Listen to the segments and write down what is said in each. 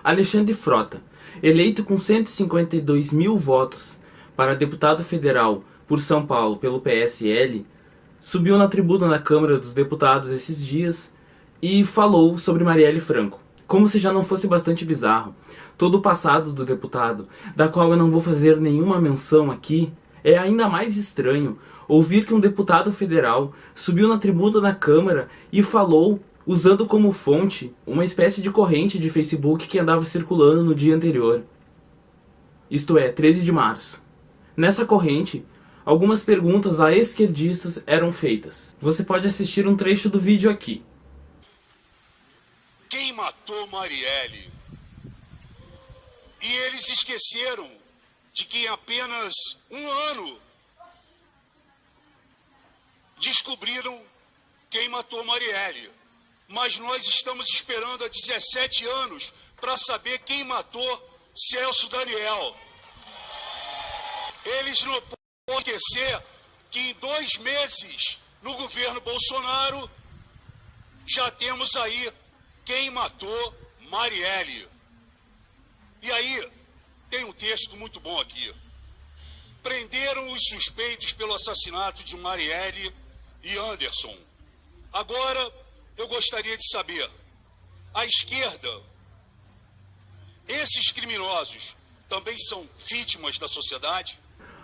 Alexandre Frota, eleito com 152 mil votos para deputado federal por São Paulo pelo PSL, subiu na tribuna da Câmara dos Deputados esses dias e falou sobre Marielle Franco. Como se já não fosse bastante bizarro, todo o passado do deputado, da qual eu não vou fazer nenhuma menção aqui, é ainda mais estranho ouvir que um deputado federal subiu na tribuna da Câmara e falou, usando como fonte uma espécie de corrente de Facebook que andava circulando no dia anterior. Isto é, 13 de março. Nessa corrente, algumas perguntas a esquerdistas eram feitas. Você pode assistir um trecho do vídeo aqui. Quem matou Marielle? E eles esqueceram de que em apenas um ano descobriram quem matou Marielle. Mas nós estamos esperando há 17 anos para saber quem matou Celso Daniel. Eles não podem esquecer que em 2 meses no governo Bolsonaro já temos aí quem matou Marielle. E aí tem um texto muito bom aqui. Prenderam os suspeitos pelo assassinato de Marielle e Anderson. Agora eu gostaria de saber, a esquerda, esses criminosos também são vítimas da sociedade?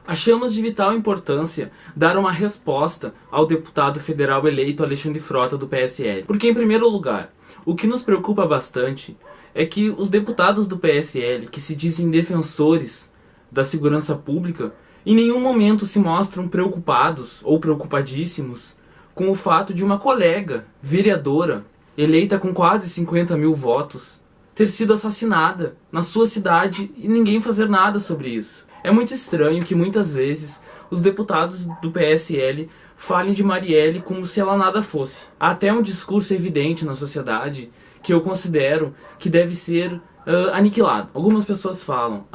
Achamos de vital importância dar uma resposta ao deputado federal eleito Alexandre Frota do PSL. Porque, em primeiro lugar, o que nos preocupa bastante é que os deputados do PSL, que se dizem defensores da segurança pública, em nenhum momento se mostram preocupados ou preocupadíssimos com o fato de uma colega, vereadora, eleita com quase 50 mil votos, ter sido assassinada na sua cidade e ninguém fazer nada sobre isso. É muito estranho que muitas vezes os deputados do PSL falem de Marielle como se ela nada fosse. Há até um discurso evidente na sociedade que eu considero que deve ser aniquilado. Algumas pessoas falam,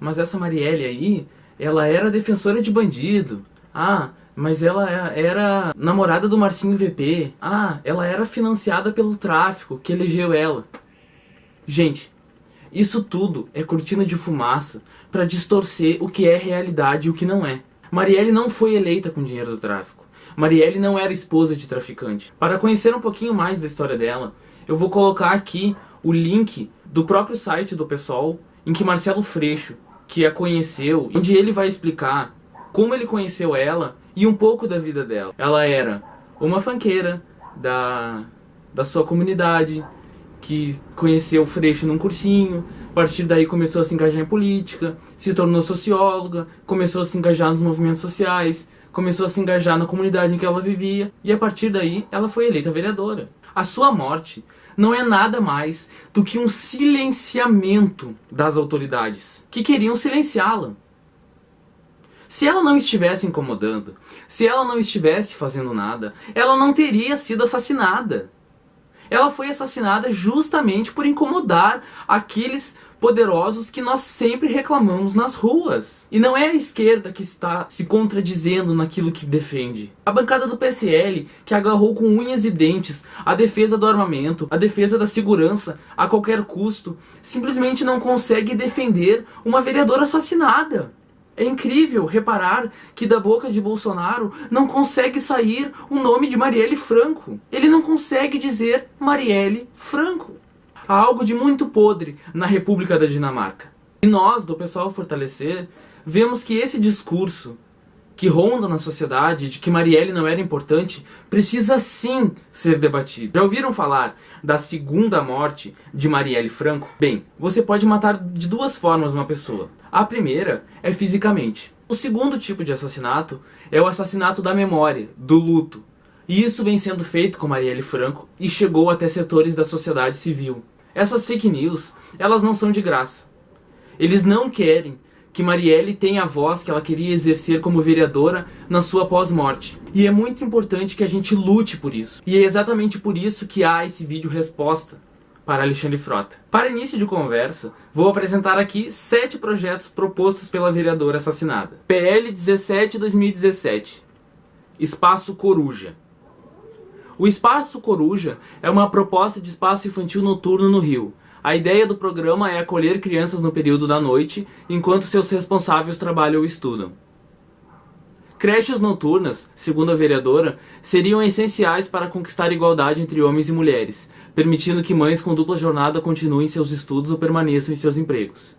mas essa Marielle aí, ela era defensora de bandido. Mas ela era namorada do Marcinho VP. Ela era financiada pelo tráfico que elegeu ela. Gente, isso tudo é cortina de fumaça para distorcer o que é realidade e o que não é. Marielle não foi eleita com dinheiro do tráfico. Marielle não era esposa de traficante. Para conhecer um pouquinho mais da história dela, eu vou colocar aqui o link do próprio site do PSOL, em que Marcelo Freixo, que a conheceu, onde ele vai explicar como ele conheceu ela e um pouco da vida dela. Ela era uma funkeira da sua comunidade, que conheceu o Freixo num cursinho, a partir daí começou a se engajar em política, se tornou socióloga, começou a se engajar nos movimentos sociais, começou a se engajar na comunidade em que ela vivia, e a partir daí ela foi eleita vereadora. A sua morte não é nada mais do que um silenciamento das autoridades, que queriam silenciá-la. Se ela não estivesse incomodando, se ela não estivesse fazendo nada, ela não teria sido assassinada. Ela foi assassinada justamente por incomodar aqueles poderosos que nós sempre reclamamos nas ruas. E não é a esquerda que está se contradizendo naquilo que defende. A bancada do PSL, que agarrou com unhas e dentes a defesa do armamento, a defesa da segurança a qualquer custo, simplesmente não consegue defender uma vereadora assassinada. É incrível reparar que da boca de Bolsonaro não consegue sair o nome de Marielle Franco. Ele não consegue dizer Marielle Franco. Há algo de muito podre na República da Dinamarca. E nós, do Pessoal Fortalecer, vemos que esse discurso que ronda na sociedade de que Marielle não era importante precisa sim ser debatido. Já ouviram falar da segunda morte de Marielle Franco? Bem, você pode matar de duas formas uma pessoa. A primeira é fisicamente. O segundo tipo de assassinato é o assassinato da memória, do luto. E isso vem sendo feito com Marielle Franco e chegou até setores da sociedade civil. Essas fake news, elas não são de graça. Eles não querem que Marielle tenha a voz que ela queria exercer como vereadora na sua pós-morte. E é muito importante que a gente lute por isso. E é exatamente por isso que há esse vídeo resposta para Alexandre Frota. Para início de conversa, vou apresentar aqui 7 projetos propostos pela vereadora assassinada. PL 17/2017. Espaço Coruja. O Espaço Coruja é uma proposta de espaço infantil noturno no Rio. A ideia do programa é acolher crianças no período da noite, enquanto seus responsáveis trabalham ou estudam. Creches noturnas, segundo a vereadora, seriam essenciais para conquistar a igualdade entre homens e mulheres, permitindo que mães com dupla jornada continuem seus estudos ou permaneçam em seus empregos.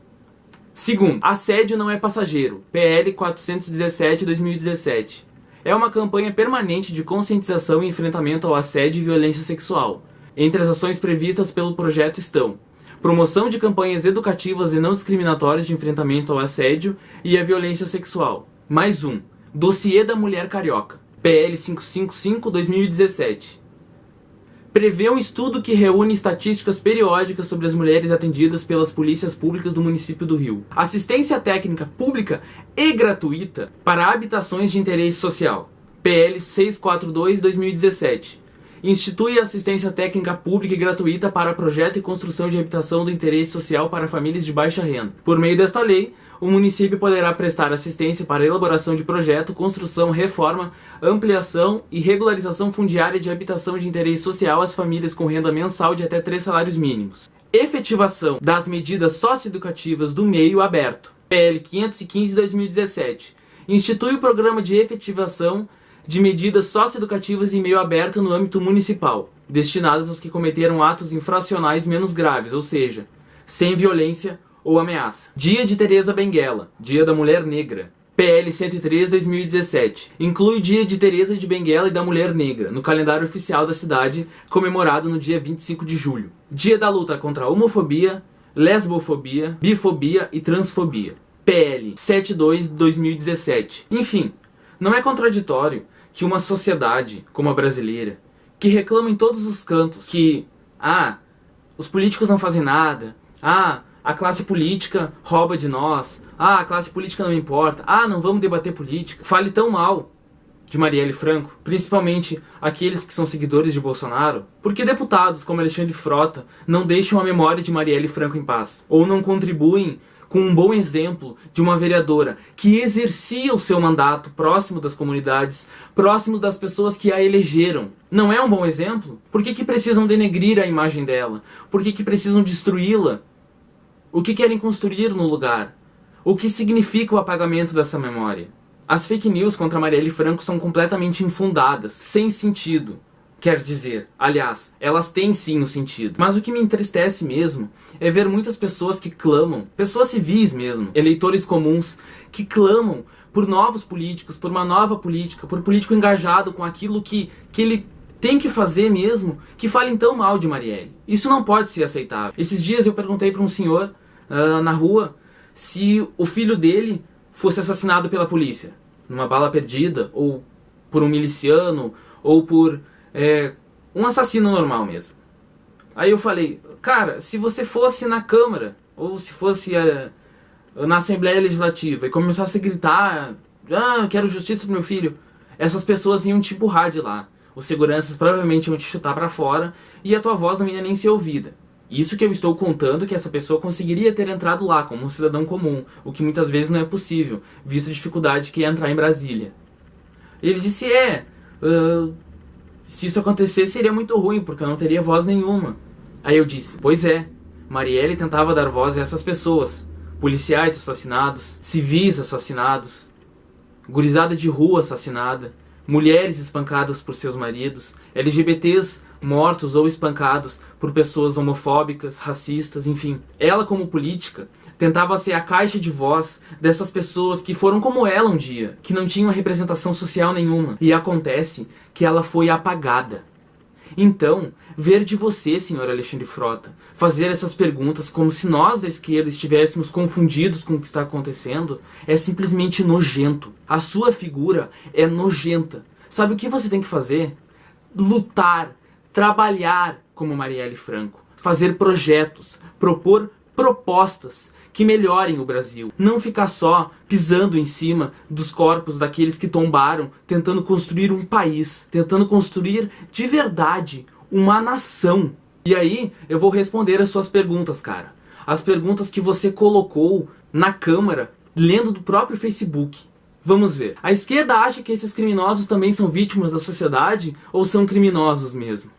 Segundo, assédio não é passageiro, PL 417/2017. É uma campanha permanente de conscientização e enfrentamento ao assédio e violência sexual. Entre as ações previstas pelo projeto estão promoção de campanhas educativas e não discriminatórias de enfrentamento ao assédio e à violência sexual. Mais um, Dossiê da Mulher Carioca, PL 555/2017. Prevê um estudo que reúne estatísticas periódicas sobre as mulheres atendidas pelas polícias públicas do município do Rio. Assistência técnica pública e gratuita para habitações de interesse social, PL 642/2017. Institui assistência técnica pública e gratuita para projeto e construção de habitação do interesse social para famílias de baixa renda. Por meio desta lei, o município poderá prestar assistência para a elaboração de projeto, construção, reforma, ampliação e regularização fundiária de habitação de interesse social às famílias com renda mensal de até 3 salários mínimos. Efetivação das medidas socioeducativas do meio aberto, PL 515/2017. Institui o programa de efetivação de medidas socioeducativas em meio aberto no âmbito municipal, destinadas aos que cometeram atos infracionais menos graves, ou seja, sem violência ou ameaça. Dia de Teresa Benguela, Dia da Mulher Negra, PL 103/2017. Inclui o Dia de Teresa de Benguela e da Mulher Negra no calendário oficial da cidade, comemorado no dia 25 de julho. Dia da luta contra a homofobia, lesbofobia, bifobia e transfobia, PL 72/2017. Enfim, não é contraditório que uma sociedade como a brasileira, que reclama em todos os cantos que os políticos não fazem nada, a classe política rouba de nós, a classe política não importa, não vamos debater política, fale tão mal de Marielle Franco, principalmente aqueles que são seguidores de Bolsonaro, porque deputados como Alexandre Frota não deixam a memória de Marielle Franco em paz, ou não contribuem com um bom exemplo de uma vereadora que exercia o seu mandato próximo das comunidades, próximo das pessoas que a elegeram. Não é um bom exemplo? Por que precisam denegrir a imagem dela? Por que precisam destruí-la? O que querem construir no lugar? O que significa o apagamento dessa memória? As fake news contra Marielle Franco são completamente infundadas, sem sentido. Quer dizer, aliás, elas têm sim um sentido. Mas o que me entristece mesmo é ver muitas pessoas que clamam, pessoas civis mesmo, eleitores comuns, que clamam por novos políticos, por uma nova política, por político engajado com aquilo que ele tem que fazer mesmo, que falem tão mal de Marielle. Isso não pode ser aceitável. Esses dias eu perguntei para um senhor na rua se o filho dele fosse assassinado pela polícia, numa bala perdida, ou por um miliciano, ou por um assassino normal mesmo. Aí eu falei, cara, se você fosse na Câmara, ou se fosse na Assembleia Legislativa, e começasse a gritar, eu quero justiça pro meu filho, essas pessoas iam te empurrar de lá. Os seguranças provavelmente iam te chutar pra fora, e a tua voz não ia nem ser ouvida. Isso que eu estou contando que essa pessoa conseguiria ter entrado lá como um cidadão comum, o que muitas vezes não é possível, visto a dificuldade que é entrar em Brasília. Ele disse, se isso acontecesse seria muito ruim, porque eu não teria voz nenhuma. Aí eu disse, pois é, Marielle tentava dar voz a essas pessoas, policiais assassinados, civis assassinados, gurizada de rua assassinada, mulheres espancadas por seus maridos, LGBTs mortos ou espancados por pessoas homofóbicas, racistas, enfim. Ela, como política, tentava ser a caixa de voz dessas pessoas que foram como ela um dia, que não tinham representação social nenhuma. E acontece que ela foi apagada. Então, ver de você, senhor Alexandre Frota, fazer essas perguntas como se nós da esquerda estivéssemos confundidos com o que está acontecendo, é simplesmente nojento. A sua figura é nojenta. Sabe o que você tem que fazer? Lutar, trabalhar como Marielle Franco, fazer projetos, propor propostas que melhorem o Brasil. Não ficar só pisando em cima dos corpos daqueles que tombaram, tentando construir um país, tentando construir de verdade uma nação. E aí eu vou responder as suas perguntas, cara. As perguntas que você colocou na Câmara, lendo do próprio Facebook. Vamos ver. A esquerda acha que esses criminosos também são vítimas da sociedade ou são criminosos mesmo?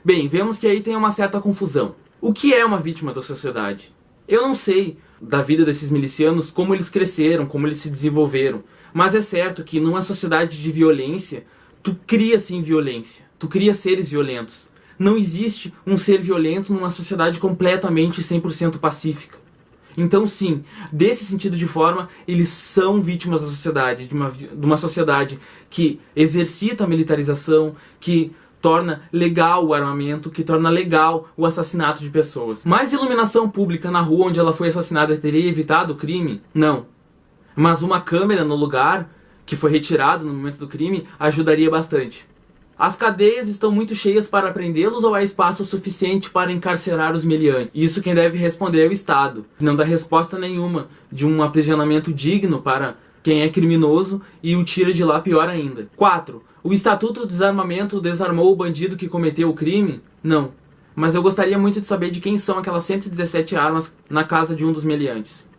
Bem, vemos que aí tem uma certa confusão. O que é uma vítima da sociedade? Eu não sei da vida desses milicianos, como eles cresceram, como eles se desenvolveram. Mas é certo que numa sociedade de violência, tu cria sim violência. Tu cria seres violentos. Não existe um ser violento numa sociedade completamente 100% pacífica. Então sim, desse sentido de forma, eles são vítimas da sociedade, de uma sociedade que exercita a militarização, que torna legal o armamento, que torna legal o assassinato de pessoas. Mas iluminação pública na rua onde ela foi assassinada teria evitado o crime? Não. Mas uma câmera no lugar, que foi retirada no momento do crime, ajudaria bastante. As cadeias estão muito cheias para prendê-los ou há espaço suficiente para encarcerar os meliantes? Isso quem deve responder é o Estado. Não dá resposta nenhuma de um aprisionamento digno para quem é criminoso e o tira de lá pior ainda. 4. O Estatuto do Desarmamento desarmou o bandido que cometeu o crime? Não. Mas eu gostaria muito de saber de quem são aquelas 117 armas na casa de um dos meliantes.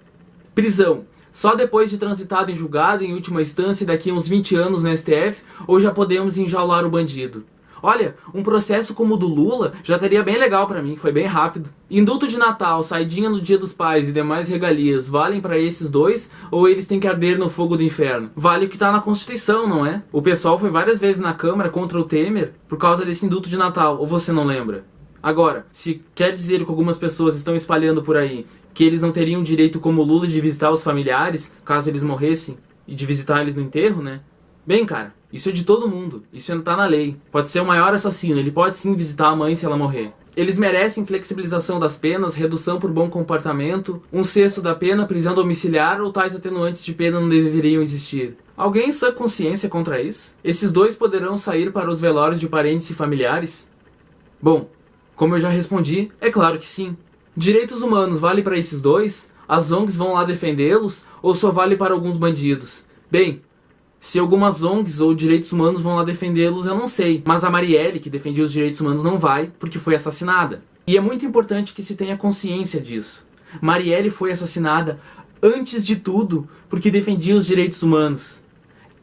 Prisão. Só depois de transitado em julgado, em última instância, daqui a uns 20 anos no STF, ou já podemos enjaular o bandido? Olha, um processo como o do Lula já estaria bem legal pra mim, foi bem rápido. Indulto de Natal, saidinha no Dia dos Pais e demais regalias, valem pra esses dois ou eles têm que arder no fogo do inferno? Vale o que tá na Constituição, não é? O pessoal foi várias vezes na Câmara contra o Temer por causa desse indulto de Natal, ou você não lembra? Agora, se quer dizer que algumas pessoas estão espalhando por aí que eles não teriam direito como Lula de visitar os familiares, caso eles morressem, e de visitar eles no enterro, né? Bem, cara, isso é de todo mundo, isso não tá na lei. Pode ser o maior assassino, ele pode sim visitar a mãe se ela morrer. Eles merecem flexibilização das penas, redução por bom comportamento, 1/6 da pena, prisão domiciliar ou tais atenuantes de pena não deveriam existir. Alguém em sã consciência contra isso? Esses dois poderão sair para os velórios de parentes e familiares? Bom, como eu já respondi, é claro que sim. Direitos humanos vale para esses dois? As ONGs vão lá defendê-los? Ou só vale para alguns bandidos? Bem, se algumas ONGs ou direitos humanos vão lá defendê-los, eu não sei. Mas a Marielle, que defendia os direitos humanos, não vai, porque foi assassinada. E é muito importante que se tenha consciência disso. Marielle foi assassinada, antes de tudo, porque defendia os direitos humanos.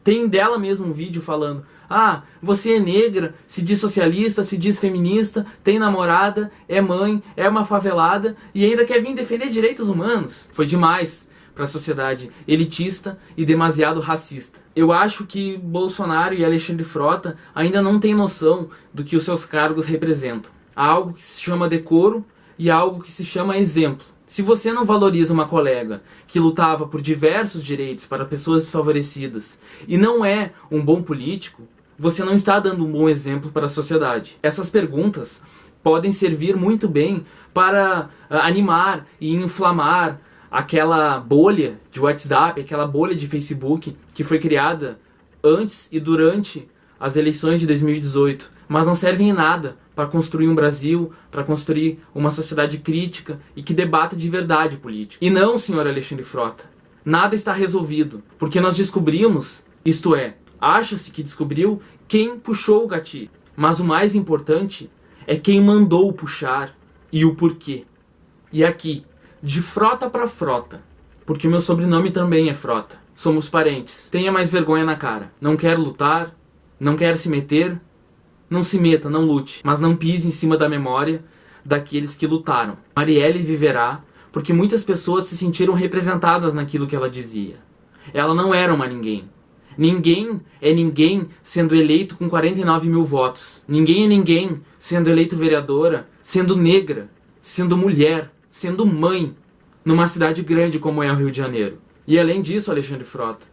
Tem dela mesmo um vídeo falando: ah, você é negra, se diz socialista, se diz feminista, tem namorada, é mãe, é uma favelada e ainda quer vir defender direitos humanos. Foi demais para a sociedade elitista e demasiado racista. Eu acho que Bolsonaro e Alexandre Frota ainda não têm noção do que os seus cargos representam. Há algo que se chama decoro e há algo que se chama exemplo. Se você não valoriza uma colega que lutava por diversos direitos para pessoas desfavorecidas e não é um bom político, você não está dando um bom exemplo para a sociedade. Essas perguntas podem servir muito bem para animar e inflamar aquela bolha de WhatsApp, aquela bolha de Facebook que foi criada antes e durante as eleições de 2018, mas não servem em nada para construir um Brasil, para construir uma sociedade crítica e que debata de verdade política. E não, senhor Alexandre Frota, nada está resolvido, porque nós descobrimos, isto é, acha-se que descobriu quem puxou o gatilho. Mas o mais importante é quem mandou puxar e o porquê. E aqui, de Frota para Frota, porque meu sobrenome também é Frota, somos parentes. Tenha mais vergonha na cara. Não quer lutar, não quer se meter, não se meta, não lute, mas não pise em cima da memória daqueles que lutaram. Marielle viverá porque muitas pessoas se sentiram representadas naquilo que ela dizia. Ela não era uma ninguém. Ninguém é ninguém sendo eleito com 49 mil votos. Ninguém é ninguém sendo eleito vereadora, sendo negra, sendo mulher, sendo mãe, numa cidade grande como é o Rio de Janeiro. E além disso, Alexandre Frota,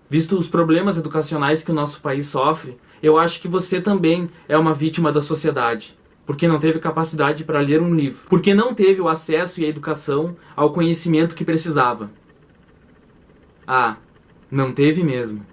visto os problemas educacionais que o nosso país sofre, eu acho que você também é uma vítima da sociedade, porque não teve capacidade para ler um livro, porque não teve o acesso e a educação ao conhecimento que precisava. Ah, não teve mesmo.